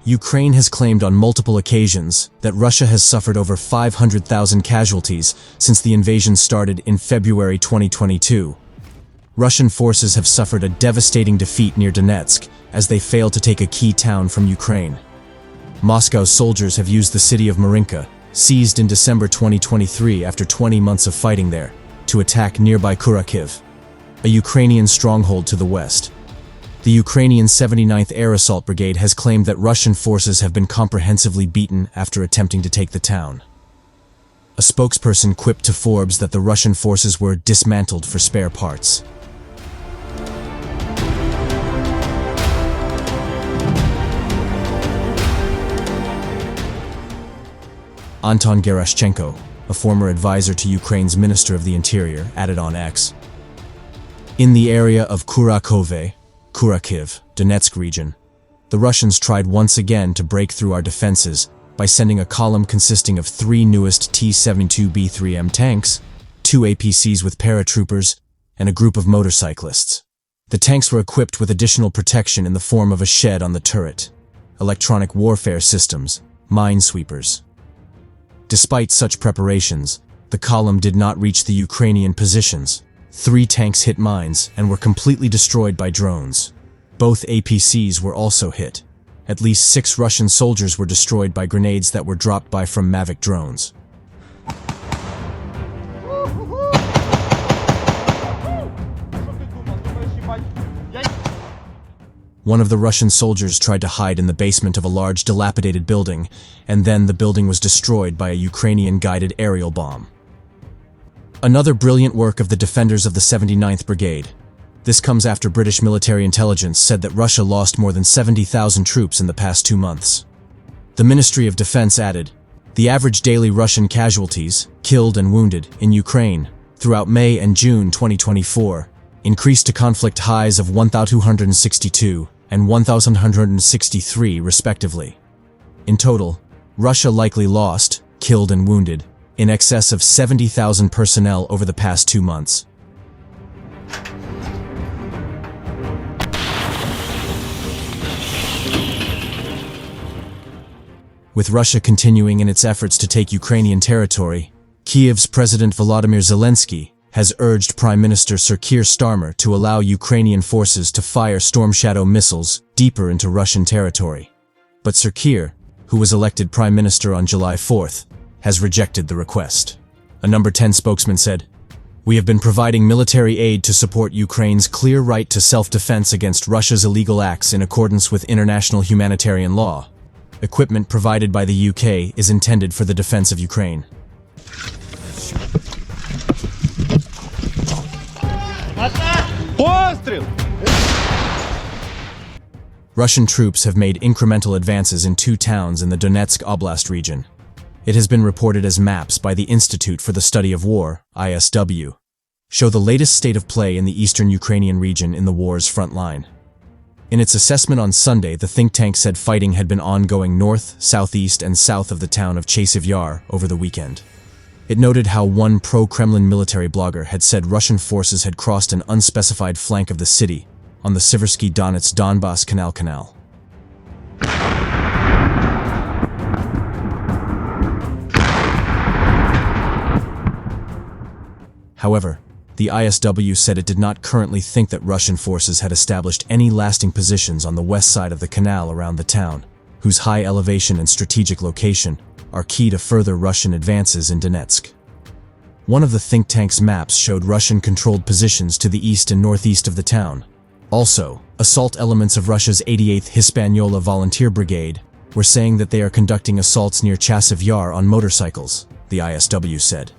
Ukraine has claimed on multiple occasions that Russia has suffered over 500,000 casualties since the invasion started in February 2022. Russian forces have suffered a devastating defeat near Donetsk as they failed to take a key town from Ukraine. Moscow's soldiers have used the city of Marinka, seized in December 2023 after 20 months of fighting there, to attack nearby Kharkiv, a Ukrainian stronghold to the west. The Ukrainian 79th Air Assault Brigade has claimed that Russian forces have been comprehensively beaten after attempting to take the town. A spokesperson quipped to Forbes that the Russian forces were dismantled for spare parts. Anton Gerashchenko, a former advisor to Ukraine's Minister of the Interior, added on X, "In the area of Kharkiv, Donetsk region, the Russians tried once again to break through our defenses by sending a column consisting of 3 newest T-72B3M tanks, 2 APCs with paratroopers, and a group of motorcyclists. The tanks were equipped with additional protection in the form of a shed on the turret, electronic warfare systems, minesweepers. Despite such preparations, the column did not reach the Ukrainian positions. 3 tanks hit mines and were completely destroyed by drones. Both APCs were also hit. At least 6 Russian soldiers were destroyed by grenades that were dropped by from Mavic drones." One of the Russian soldiers tried to hide in the basement of a large dilapidated building, and then the building was destroyed by a Ukrainian guided aerial bomb. Another brilliant work of the defenders of the 79th Brigade. This comes after British military intelligence said that Russia lost more than 70,000 troops in the past 2 months. The Ministry of Defense added, "The average daily Russian casualties, killed and wounded, in Ukraine, throughout May and June 2024, increased to conflict highs of 1,262 and 1,163 respectively. In total, Russia likely lost, killed and wounded, in excess of 70,000 personnel over the past 2 months. With Russia continuing in its efforts to take Ukrainian territory, Kyiv's President Volodymyr Zelensky has urged Prime Minister Sir Keir Starmer to allow Ukrainian forces to fire Storm Shadow missiles deeper into Russian territory. But Sir Keir, who was elected Prime Minister on July 4th, has rejected the request. A No. 10 spokesman said, "We have been providing military aid to support Ukraine's clear right to self-defense against Russia's illegal acts in accordance with international humanitarian law. Equipment provided by the UK is intended for the defense of Ukraine." Russian troops have made incremental advances in 2 towns in the Donetsk Oblast region. It has been reported as maps by the Institute for the Study of War, ISW, show the latest state of play in the eastern Ukrainian region in the war's front line. In its assessment on Sunday, the think tank said fighting had been ongoing north, southeast, and south of the town of Chasiv Yar over the weekend. It noted how one pro-Kremlin military blogger had said Russian forces had crossed an unspecified flank of the city on the Siversky Donetsk-Donbass Canal. However, the ISW said it did not currently think that Russian forces had established any lasting positions on the west side of the canal around the town, whose high elevation and strategic location are key to further Russian advances in Donetsk. One of the think tank's maps showed Russian-controlled positions to the east and northeast of the town. Also, assault elements of Russia's 88th Hispaniola Volunteer Brigade were saying that they are conducting assaults near Chasiv Yar on motorcycles, the ISW said.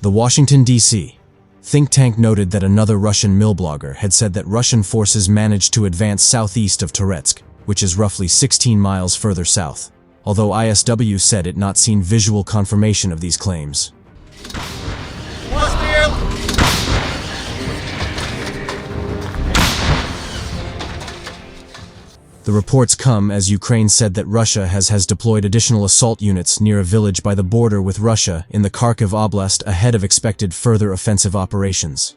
The Washington, D.C. think tank noted that another Russian mill blogger had said that Russian forces managed to advance southeast of Toretsk, which is roughly 16 miles further south, although ISW said it not seen visual confirmation of these claims. The reports come as Ukraine said that Russia has deployed additional assault units near a village by the border with Russia in the Kharkiv Oblast ahead of expected further offensive operations.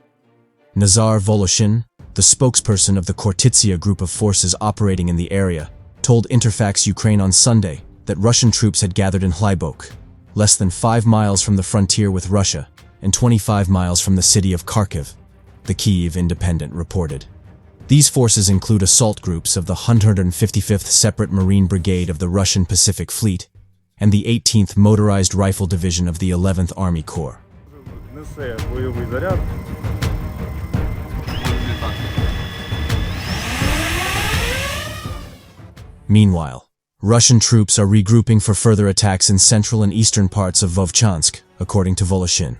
Nazar Voloshin, the spokesperson of the Kortitsia group of forces operating in the area, told Interfax Ukraine on Sunday that Russian troops had gathered in Hlybok, less than 5 miles from the frontier with Russia and 25 miles from the city of Kharkiv, the Kyiv Independent reported. These forces include assault groups of the 155th Separate Marine Brigade of the Russian Pacific Fleet and the 18th Motorized Rifle Division of the 11th Army Corps. Meanwhile, Russian troops are regrouping for further attacks in central and eastern parts of Vovchansk, according to Voloshin.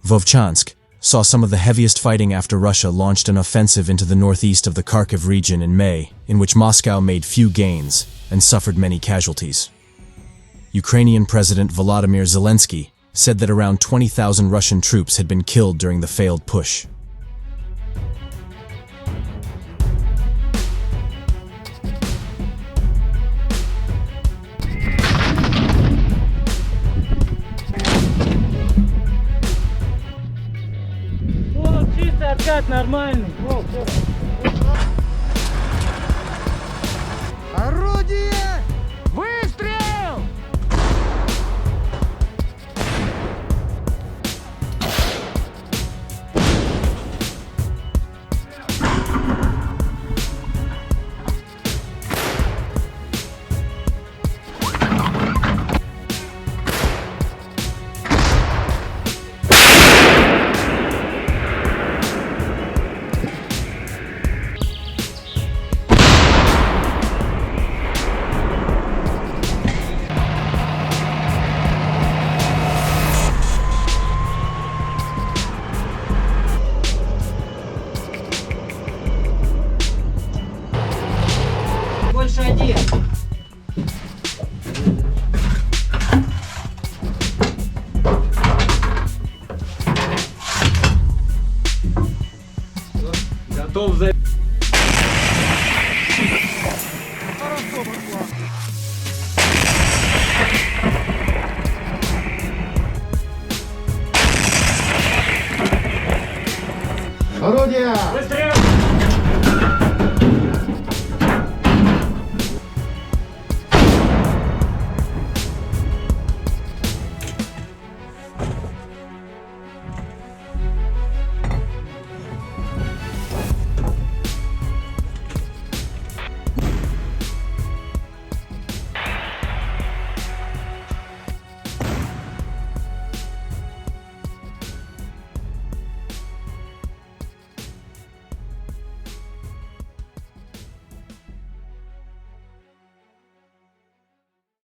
Vovchansk saw some of the heaviest fighting after Russia launched an offensive into the northeast of the Kharkiv region in May, in which Moscow made few gains and suffered many casualties. Ukrainian President Volodymyr Zelensky said that around 20,000 Russian troops had been killed during the failed push. Нормальный. Орудие! Выстрел! Больше один. Готов за... Орудие!